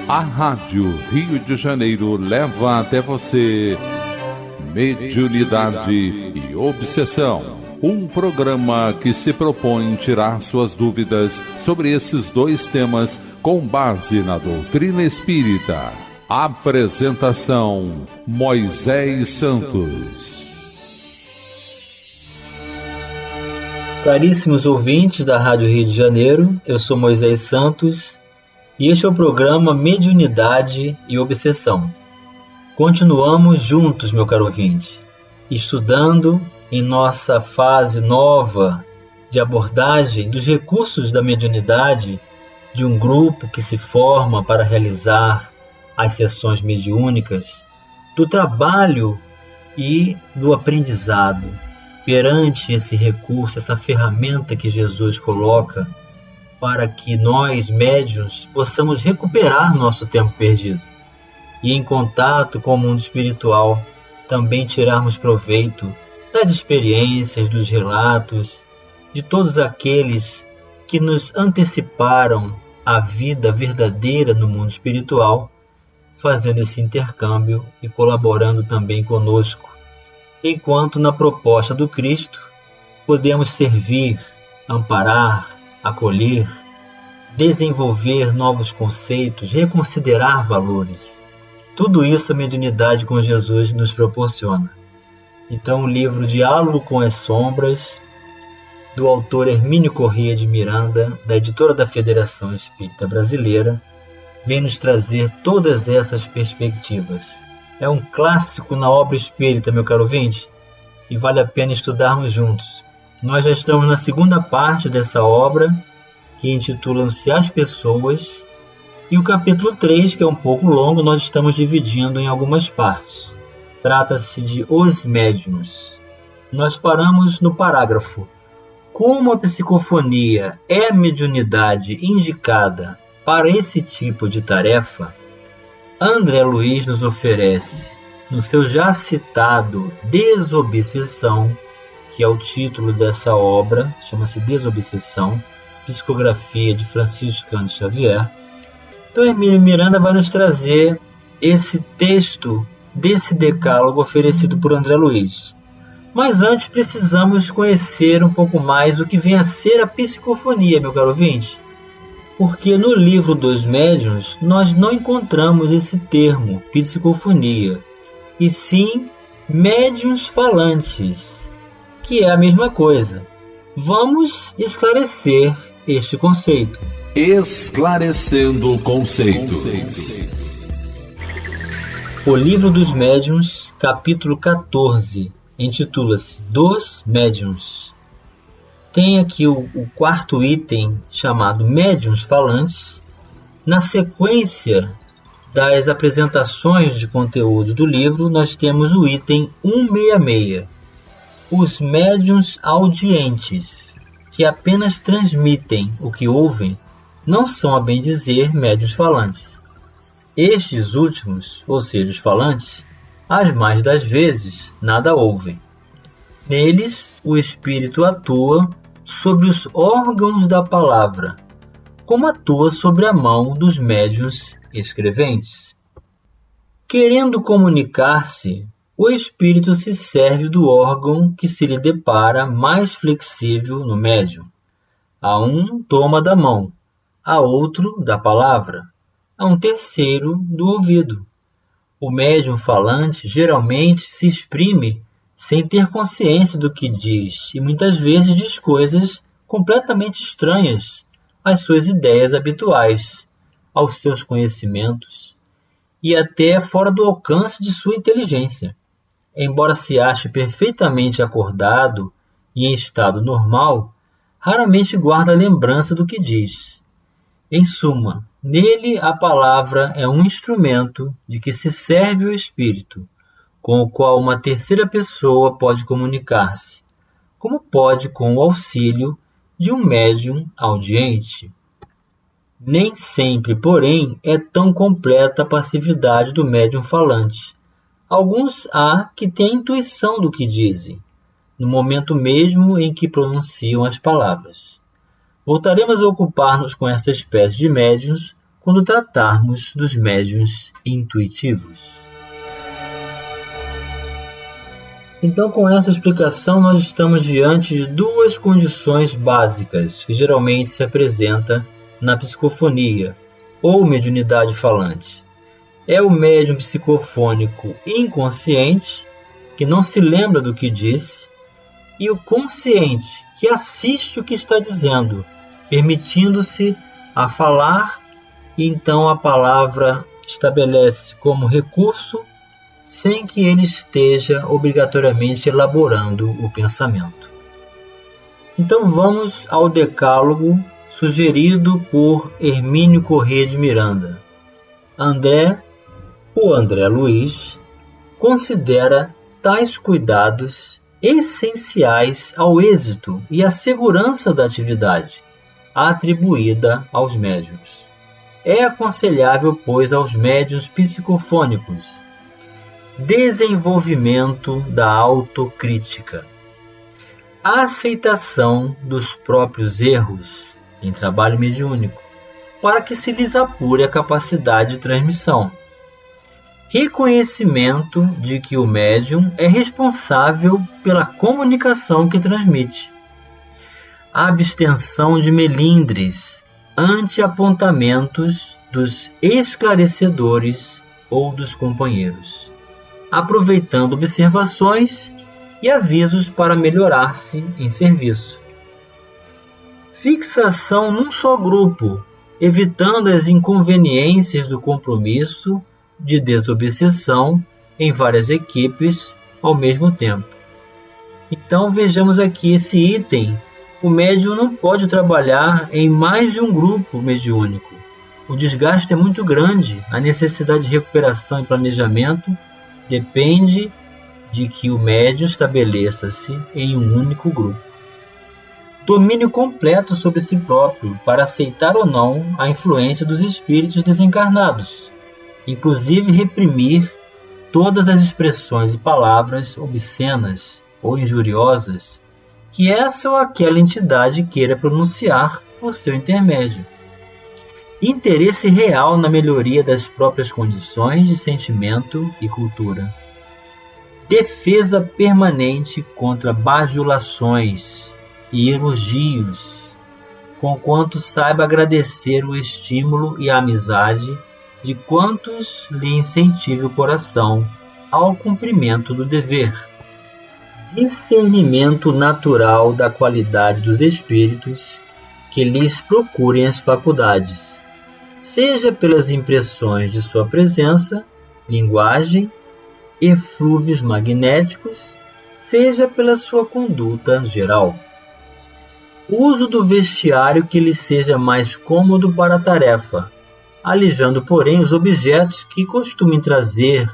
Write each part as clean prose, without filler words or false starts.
A Rádio Rio de Janeiro leva até você Mediunidade e Obsessão. Um programa que se propõe tirar suas dúvidas sobre esses dois temas com base na doutrina espírita. Apresentação: Moisés Santos. Caríssimos ouvintes da Rádio Rio de Janeiro, eu sou Moisés Santos e este é o programa Mediunidade e Obsessão. Continuamos juntos, meu caro ouvinte, estudando em nossa fase nova de abordagem dos recursos da mediunidade de um grupo que se forma para realizar as sessões mediúnicas, do trabalho e do aprendizado perante esse recurso, essa ferramenta que Jesus coloca para que nós, médiuns, possamos recuperar nosso tempo perdido e, em contato com o mundo espiritual, também tirarmos proveito das experiências, dos relatos, de todos aqueles que nos anteciparam a vida verdadeira no mundo espiritual, fazendo esse intercâmbio e colaborando também conosco, enquanto na proposta do Cristo podemos servir, amparar, acolher, desenvolver novos conceitos, reconsiderar valores. Tudo isso a mediunidade com Jesus nos proporciona. Então, o livro Diálogo com as Sombras, do autor Hermínio Corrêa de Miranda, da editora da Federação Espírita Brasileira, vem nos trazer todas essas perspectivas. É um clássico na obra espírita, meu caro ouvinte, e vale a pena estudarmos juntos. Nós já estamos na segunda parte dessa obra, que intitula-se As Pessoas, e o capítulo 3, que é um pouco longo, nós estamos dividindo em algumas partes. Trata-se de Os Médiuns. Nós paramos no parágrafo: como a psicofonia é a mediunidade indicada para esse tipo de tarefa, André Luiz nos oferece, no seu já citado Desobsessão, que é o título dessa obra, chama-se Desobsessão, psicografia de Francisco Cândido Xavier. Então, Hermínio Miranda vai nos trazer esse texto desse decálogo oferecido por André Luiz. Mas antes precisamos conhecer um pouco mais o que vem a ser a psicofonia, meu caro ouvinte. Porque no livro dos médiuns nós não encontramos esse termo, psicofonia, e sim médiuns falantes, que é a mesma coisa. Vamos esclarecer este conceito. Esclarecendo conceitos. O livro dos médiuns, capítulo 14, intitula-se Dos Médiuns. Tem aqui o quarto item, chamado Médiuns Falantes. Na sequência das apresentações de conteúdo do livro, nós temos o item 166, os médiuns audientes, que apenas transmitem o que ouvem, não são, a bem dizer, médiuns falantes. Estes últimos, ou seja, os falantes, as mais das vezes, nada ouvem. Neles, o espírito atua sobre os órgãos da palavra, como atua sobre a mão dos médiuns escreventes. Querendo comunicar-se, o espírito se serve do órgão que se lhe depara mais flexível no médium. A um toma da mão, a outro da palavra, a um terceiro do ouvido. O médium falante geralmente se exprime sem ter consciência do que diz e muitas vezes diz coisas completamente estranhas às suas ideias habituais, aos seus conhecimentos e até fora do alcance de sua inteligência. Embora se ache perfeitamente acordado e em estado normal, raramente guarda lembrança do que diz. Em suma, nele a palavra é um instrumento de que se serve o espírito, com o qual uma terceira pessoa pode comunicar-se, como pode com o auxílio de um médium audiente. Nem sempre, porém, é tão completa a passividade do médium falante. Alguns há que têm a intuição do que dizem, no momento mesmo em que pronunciam as palavras. Voltaremos a ocupar-nos com esta espécie de médiuns quando tratarmos dos médiuns intuitivos. Então, com essa explicação, nós estamos diante de duas condições básicas que geralmente se apresentam na psicofonia ou mediunidade falante. É o médium psicofônico inconsciente, que não se lembra do que disse, e o consciente, que assiste o que está dizendo, permitindo-se a falar, e então a palavra estabelece como recurso, sem que ele esteja obrigatoriamente elaborando o pensamento. Então vamos ao decálogo sugerido por Hermínio Corrêa de Miranda. O André Luiz considera tais cuidados essenciais ao êxito e à segurança da atividade atribuída aos médiuns. É aconselhável, pois, aos médiuns psicofônicos desenvolvimento da autocrítica, a aceitação dos próprios erros em trabalho mediúnico, para que se lhes apure a capacidade de transmissão, reconhecimento de que o médium é responsável pela comunicação que transmite, a abstenção de melindres ante apontamentos dos esclarecedores ou dos companheiros, aproveitando observações e avisos para melhorar-se em serviço. Fixação num só grupo, evitando as inconveniências do compromisso de desobsessão em várias equipes ao mesmo tempo. Então vejamos aqui esse item. O médium não pode trabalhar em mais de um grupo mediúnico. O desgaste é muito grande, a necessidade de recuperação e planejamento depende de que o médium estabeleça-se em um único grupo. Domínio completo sobre si próprio para aceitar ou não a influência dos espíritos desencarnados, inclusive reprimir todas as expressões e palavras obscenas ou injuriosas que essa ou aquela entidade queira pronunciar por seu intermédio. Interesse real na melhoria das próprias condições de sentimento e cultura. Defesa permanente contra bajulações e elogios, conquanto saiba agradecer o estímulo e a amizade de quantos lhe incentive o coração ao cumprimento do dever. Discernimento natural da qualidade dos espíritos que lhes procurem as faculdades, seja pelas impressões de sua presença, linguagem, eflúvios magnéticos, seja pela sua conduta geral. Uso do vestiário que lhe seja mais cômodo para a tarefa, alijando, porém, os objetos que costumem trazer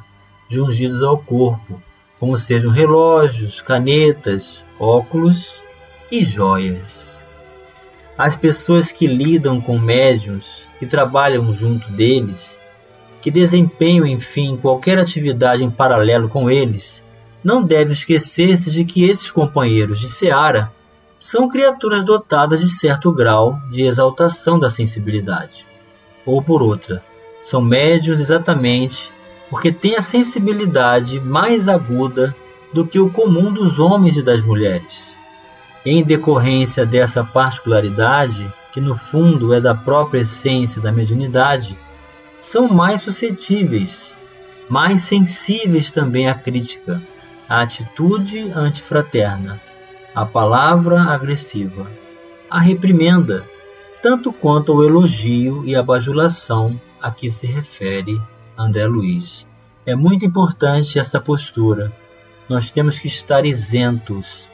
jungidos ao corpo, como sejam relógios, canetas, óculos e joias. As pessoas que lidam com médiuns, que trabalham junto deles, que desempenham, enfim, qualquer atividade em paralelo com eles, não devem esquecer-se de que esses companheiros de seara são criaturas dotadas de certo grau de exaltação da sensibilidade. Ou por outra, são médiuns exatamente porque têm a sensibilidade mais aguda do que o comum dos homens e das mulheres. Em decorrência dessa particularidade, que no fundo é da própria essência da mediunidade, são mais suscetíveis, mais sensíveis também à crítica, à atitude antifraterna, à palavra agressiva, à reprimenda, tanto quanto ao elogio e à bajulação a que se refere André Luiz. É muito importante essa postura. Nós temos que estar isentos,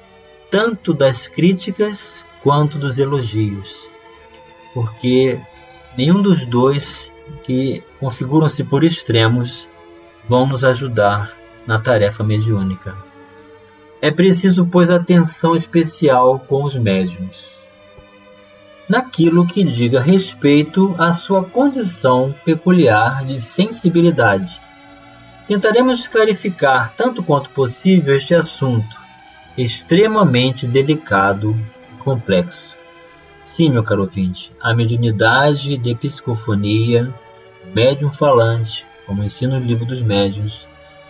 tanto das críticas quanto dos elogios, porque nenhum dos dois, que configuram-se por extremos, vão nos ajudar na tarefa mediúnica. É preciso, pois, atenção especial com os médiuns, naquilo que diga respeito à sua condição peculiar de sensibilidade. Tentaremos clarificar tanto quanto possível este assunto, extremamente delicado e complexo. Sim, meu caro ouvinte, a mediunidade de psicofonia, médium falante, como ensina o livro dos médiuns,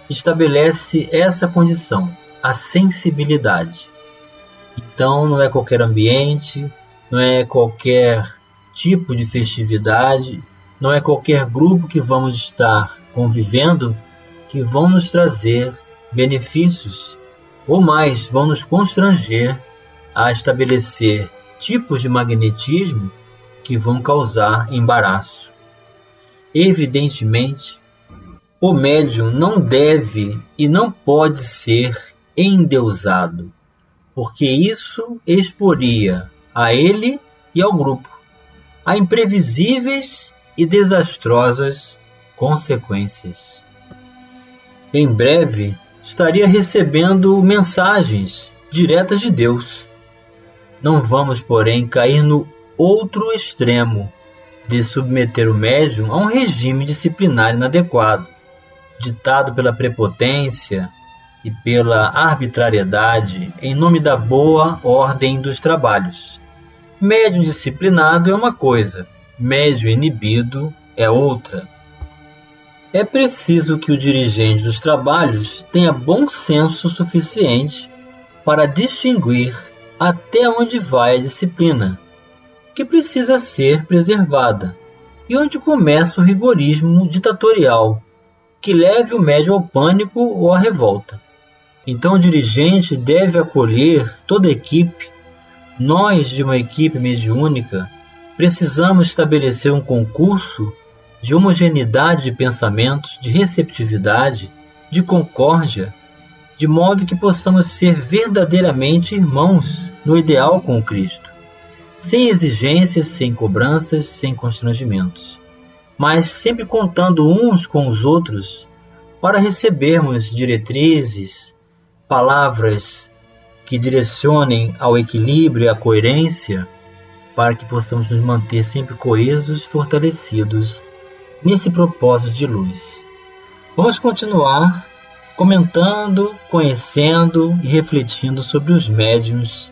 estabelece essa condição, a sensibilidade. Então não é qualquer ambiente, não é qualquer tipo de festividade, não é qualquer grupo que vamos estar convivendo que vão nos trazer benefícios, ou mais, vão nos constranger a estabelecer tipos de magnetismo que vão causar embaraço. Evidentemente, o médium não deve e não pode ser endeusado, porque isso exporia a ele e ao grupo a imprevisíveis e desastrosas consequências. Em breve, estaria recebendo mensagens diretas de Deus. Não vamos, porém, cair no outro extremo de submeter o médium a um regime disciplinar inadequado, ditado pela prepotência e pela arbitrariedade em nome da boa ordem dos trabalhos. Médium disciplinado é uma coisa, médium inibido é outra. É preciso que o dirigente dos trabalhos tenha bom senso suficiente para distinguir até onde vai a disciplina, que precisa ser preservada, e onde começa o rigorismo ditatorial, que leve o médium ao pânico ou à revolta. Então o dirigente deve acolher toda a equipe. Nós, de uma equipe mediúnica, precisamos estabelecer um concurso de homogeneidade de pensamentos, de receptividade, de concórdia, de modo que possamos ser verdadeiramente irmãos no ideal com o Cristo, sem exigências, sem cobranças, sem constrangimentos, mas sempre contando uns com os outros para recebermos diretrizes, palavras que direcionem ao equilíbrio e à coerência, para que possamos nos manter sempre coesos e fortalecidos nesse propósito de luz. Vamos continuar comentando, conhecendo e refletindo sobre os médiuns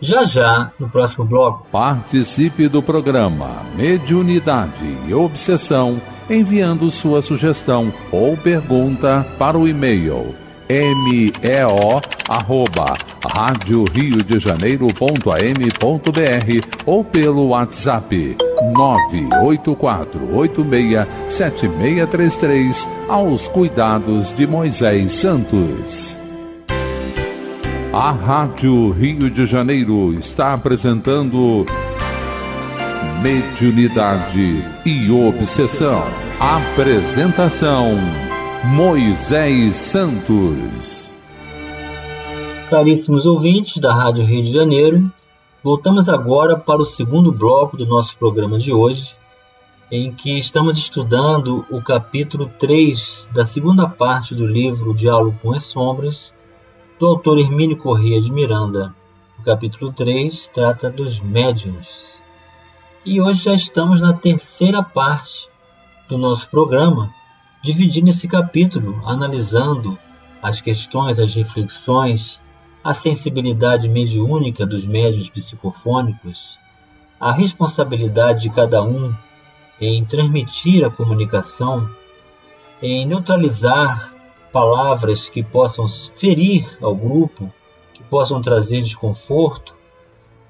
já no próximo bloco. Participe do programa Mediunidade e Obsessão enviando sua sugestão ou pergunta para o e-mail meo@radioriodejaneiro.am.br ou pelo WhatsApp 984867633 aos cuidados de Moisés Santos. A Rádio Rio de Janeiro está apresentando Mediunidade e Obsessão. Apresentação Moisés Santos. Caríssimos ouvintes da Rádio Rio de Janeiro, voltamos agora para o segundo bloco do nosso programa de hoje, em que estamos estudando o capítulo 3 da segunda parte do livro Diálogo com as Sombras, do autor Hermínio Corrêa de Miranda. O capítulo 3 trata dos médiuns. E hoje já estamos na terceira parte do nosso programa, dividindo esse capítulo, analisando as questões, as reflexões, a sensibilidade mediúnica dos médiuns psicofônicos, a responsabilidade de cada um em transmitir a comunicação, em neutralizar palavras que possam ferir ao grupo, que possam trazer desconforto.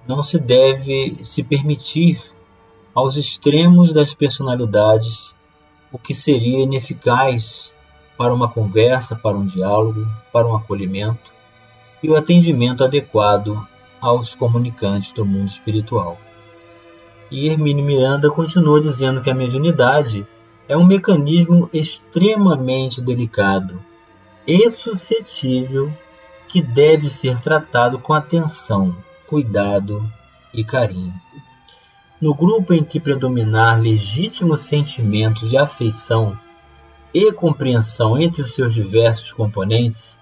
Não se deve se permitir aos extremos das personalidades, o que seria ineficaz para uma conversa, para um diálogo, para um acolhimento e o atendimento adequado aos comunicantes do mundo espiritual. E Hermínio Miranda continua dizendo que a mediunidade é um mecanismo extremamente delicado e suscetível que deve ser tratado com atenção, cuidado e carinho. No grupo em que predominar legítimos sentimentos de afeição e compreensão entre os seus diversos componentes,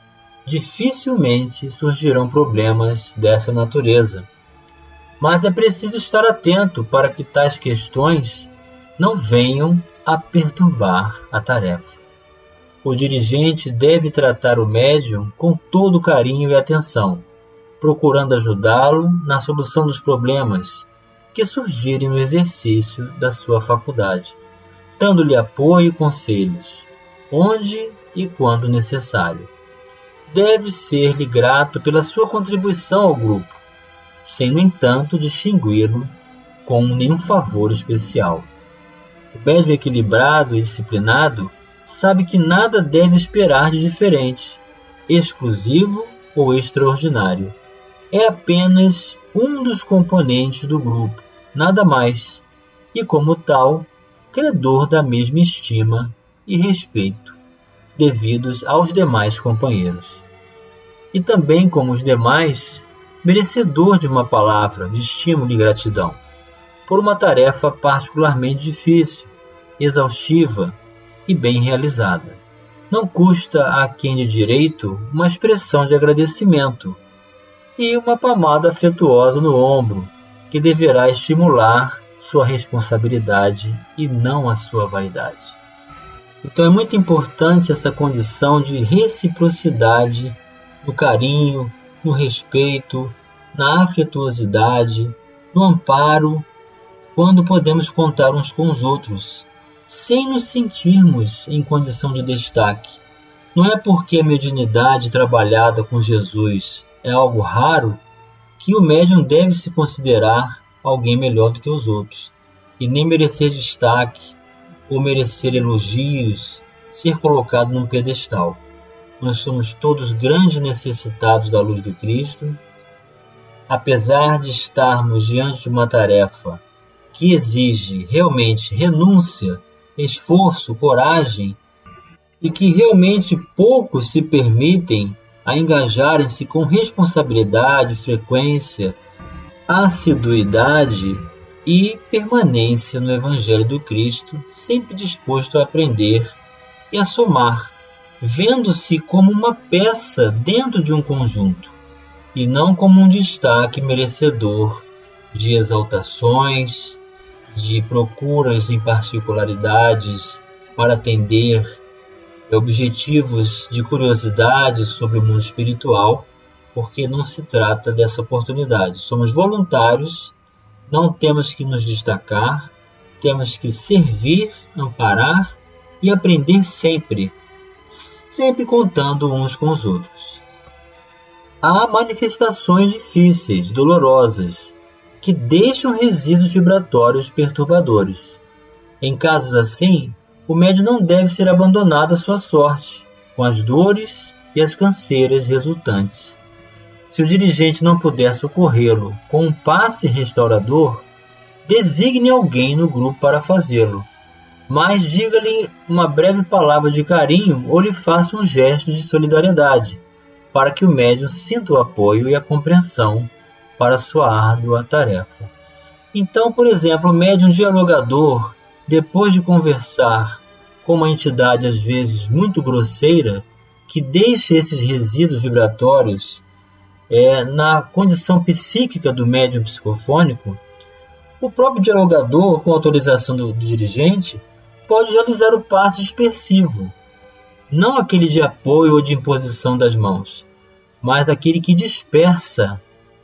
dificilmente surgirão problemas dessa natureza. Mas é preciso estar atento para que tais questões não venham a perturbar a tarefa. O dirigente deve tratar o médium com todo carinho e atenção, procurando ajudá-lo na solução dos problemas que surgirem no exercício da sua faculdade, dando-lhe apoio e conselhos, onde e quando necessário. Deve ser-lhe grato pela sua contribuição ao grupo, sem, no entanto, distingui-lo com nenhum favor especial. O médium equilibrado e disciplinado sabe que nada deve esperar de diferente, exclusivo ou extraordinário. É apenas um dos componentes do grupo, nada mais, e como tal, credor da mesma estima e respeito devidos aos demais companheiros. E também, como os demais, merecedor de uma palavra de estímulo e gratidão, por uma tarefa particularmente difícil, exaustiva e bem realizada. Não custa a quem de direito uma expressão de agradecimento e uma palmada afetuosa no ombro, que deverá estimular sua responsabilidade e não a sua vaidade. Então é muito importante essa condição de reciprocidade no carinho, no respeito, na afetuosidade, no amparo, quando podemos contar uns com os outros, sem nos sentirmos em condição de destaque. Não é porque a mediunidade trabalhada com Jesus é algo raro que o médium deve se considerar alguém melhor do que os outros, e nem merecer destaque, ou merecer elogios, ser colocado num pedestal. Nós somos todos grandes necessitados da luz do Cristo. Apesar de estarmos diante de uma tarefa que exige realmente renúncia, esforço, coragem, e que realmente poucos se permitem a engajarem-se com responsabilidade, frequência, assiduidade e permanência no Evangelho do Cristo, sempre disposto a aprender e a somar, vendo-se como uma peça dentro de um conjunto, e não como um destaque merecedor de exaltações, de procuras em particularidades para atender objetivos de curiosidade sobre o mundo espiritual, porque não se trata dessa oportunidade. Somos voluntários. Não temos que nos destacar, temos que servir, amparar e aprender sempre contando uns com os outros. Há manifestações difíceis, dolorosas, que deixam resíduos vibratórios perturbadores. Em casos assim, o médium não deve ser abandonado à sua sorte, com as dores e as canseiras resultantes. Se o dirigente não puder socorrê-lo com um passe restaurador, designe alguém no grupo para fazê-lo, mas diga-lhe uma breve palavra de carinho ou lhe faça um gesto de solidariedade, para que o médium sinta o apoio e a compreensão para sua árdua tarefa. Então, por exemplo, o médium dialogador, depois de conversar com uma entidade às vezes muito grosseira, que deixa esses resíduos vibratórios na condição psíquica do médium psicofônico, o próprio dialogador, com autorização do dirigente, pode realizar o passe dispersivo, não aquele de apoio ou de imposição das mãos, mas aquele que dispersa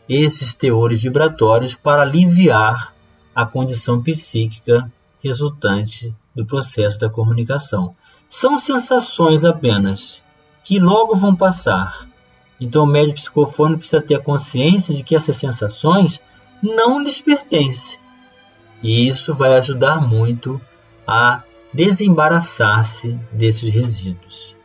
esses teores vibratórios para aliviar a condição psíquica resultante do processo da comunicação. São sensações apenas, que logo vão passar. Então o médium psicofônico precisa ter a consciência de que essas sensações não lhes pertencem. E isso vai ajudar muito a desembaraçar-se desses resíduos.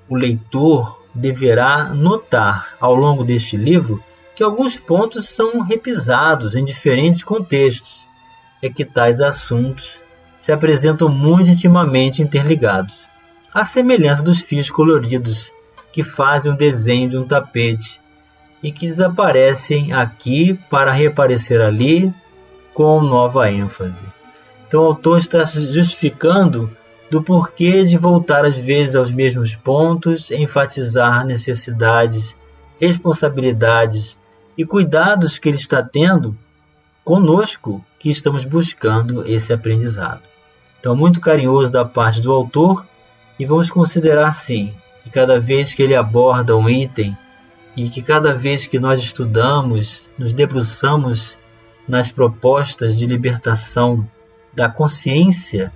O leitor deverá notar ao longo deste livro que alguns pontos são repisados em diferentes contextos, e que tais assuntos se apresentam muito intimamente interligados, à semelhança dos fios coloridos que fazem o desenho de um tapete e que desaparecem aqui para reaparecer ali com nova ênfase. Então o autor está se justificando do porquê de voltar às vezes aos mesmos pontos, enfatizar necessidades, responsabilidades e cuidados que ele está tendo conosco que estamos buscando esse aprendizado. Então, muito carinhoso da parte do autor, e vamos considerar sim que cada vez que ele aborda um item e que cada vez que nós estudamos, nos debruçamos nas propostas de libertação da consciência,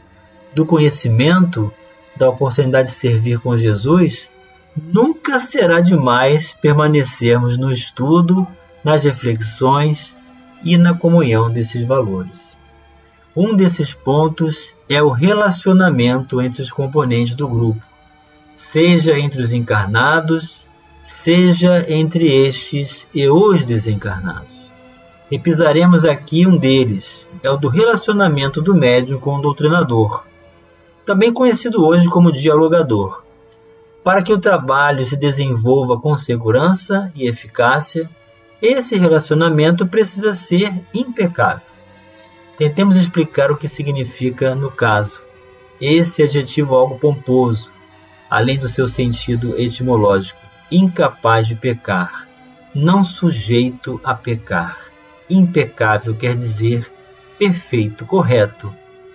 do conhecimento, da oportunidade de servir com Jesus, nunca será demais permanecermos no estudo, nas reflexões e na comunhão desses valores. Um desses pontos é o relacionamento entre os componentes do grupo, seja entre os encarnados, seja entre estes e os desencarnados. Repisaremos aqui um deles, é o do relacionamento do médium com o doutrinador, também conhecido hoje como dialogador. Para que o trabalho se desenvolva com segurança e eficácia, esse relacionamento precisa ser impecável. Tentemos explicar o que significa no caso. Esse adjetivo é algo pomposo, além do seu sentido etimológico, incapaz de pecar, não sujeito a pecar. Impecável quer dizer perfeito, correto,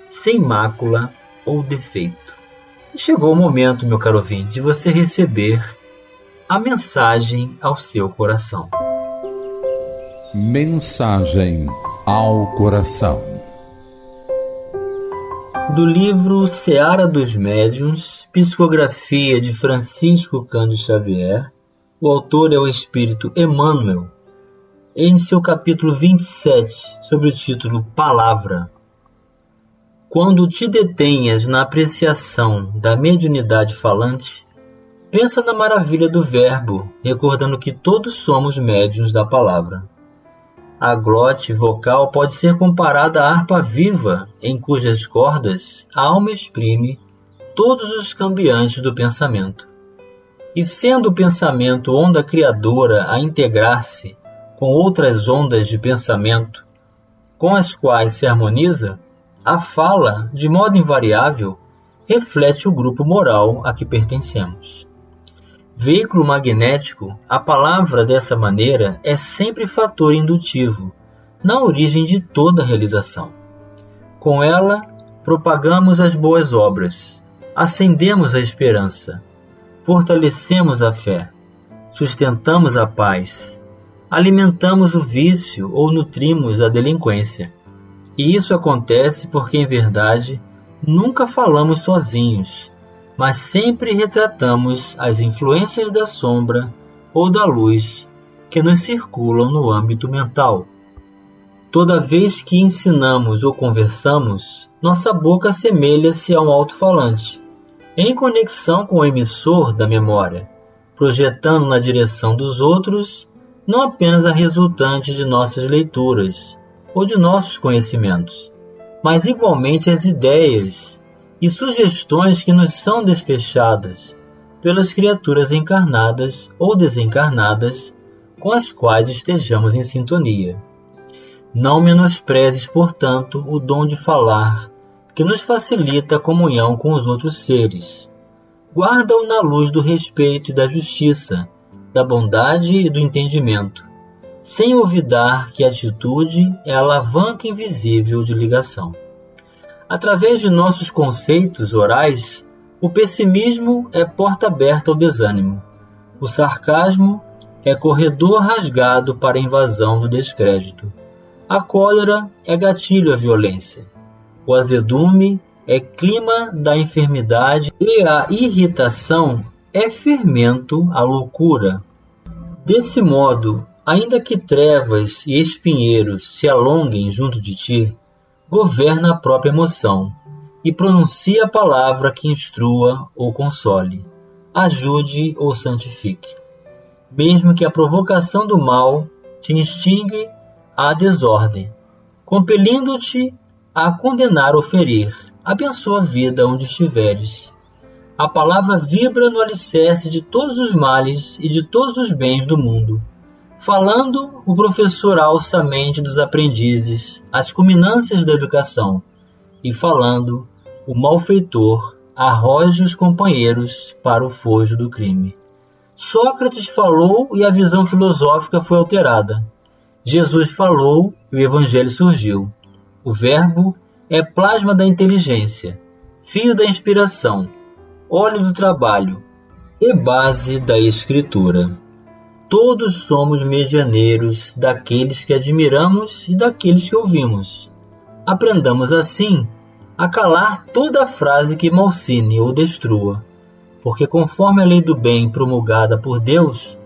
sem mácula ou defeito. E chegou o momento, meu caro ouvinte, de você receber a mensagem ao seu coração. Mensagem ao coração. Do livro Seara dos Médiuns, psicografia de Francisco Cândido Xavier, o autor é o Espírito Emmanuel, em seu capítulo 27, sobre o título Palavra. Quando te detenhas na apreciação da mediunidade falante, pensa na maravilha do verbo, recordando que todos somos médiuns da palavra. A glote vocal pode ser comparada à harpa viva, em cujas cordas a alma exprime todos os cambiantes do pensamento. E sendo o pensamento onda criadora a integrar-se com outras ondas de pensamento, com as quais se harmoniza, a fala, de modo invariável, reflete o grupo moral a que pertencemos. Veículo magnético, a palavra dessa maneira é sempre fator indutivo, na origem de toda realização. Com ela, propagamos as boas obras, acendemos a esperança, fortalecemos a fé, sustentamos a paz, alimentamos o vício ou nutrimos a delinquência. E isso acontece porque, em verdade, nunca falamos sozinhos, mas sempre retratamos as influências da sombra ou da luz que nos circulam no âmbito mental. Toda vez que ensinamos ou conversamos, nossa boca assemelha-se a um alto-falante, em conexão com o emissor da memória, projetando na direção dos outros não apenas a resultante de nossas leituras ou de nossos conhecimentos, mas igualmente as ideias e sugestões que nos são desfechadas pelas criaturas encarnadas ou desencarnadas com as quais estejamos em sintonia. Não menosprezes, portanto, o dom de falar, que nos facilita a comunhão com os outros seres. Guarda-o na luz do respeito e da justiça, da bondade e do entendimento, sem olvidar que a atitude é a alavanca invisível de ligação. Através de nossos conceitos orais, o pessimismo é porta aberta ao desânimo. O sarcasmo é corredor rasgado para a invasão do descrédito. A cólera é gatilho à violência. O azedume é clima da enfermidade e a irritação é fermento à loucura. Desse modo, ainda que trevas e espinheiros se alonguem junto de ti, governa a própria emoção e pronuncia a palavra que instrua ou console, ajude ou santifique. Mesmo que a provocação do mal te instigue à desordem, compelindo-te a condenar ou ferir, abençoa a vida onde estiveres. A palavra vibra no alicerce de todos os males e de todos os bens do mundo. Falando, o professor alça a mente dos aprendizes às culminâncias da educação, e falando, o malfeitor arroja os companheiros para o fojo do crime. Sócrates falou e a visão filosófica foi alterada. Jesus falou e o evangelho surgiu. O verbo é plasma da inteligência, fio da inspiração, óleo do trabalho e base da escritura. todos somos medianeiros daqueles que admiramos e daqueles que ouvimos. Aprendamos assim a calar toda frase que malsine ou destrua, porque conforme a lei do bem promulgada por Deus,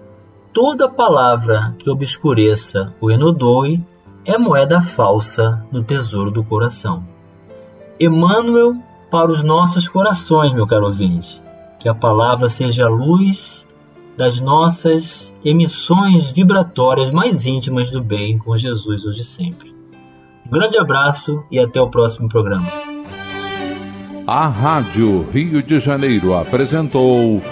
toda palavra que obscureça ou enodoe é moeda falsa no tesouro do coração. Emmanuel para os nossos corações, meu caro ouvinte, que a palavra seja a luz das nossas emissões vibratórias mais íntimas do bem com Jesus hoje e sempre. Um grande abraço e até o próximo programa. A Rádio Rio de Janeiro apresentou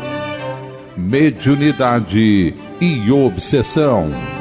Mediunidade e Obsessão.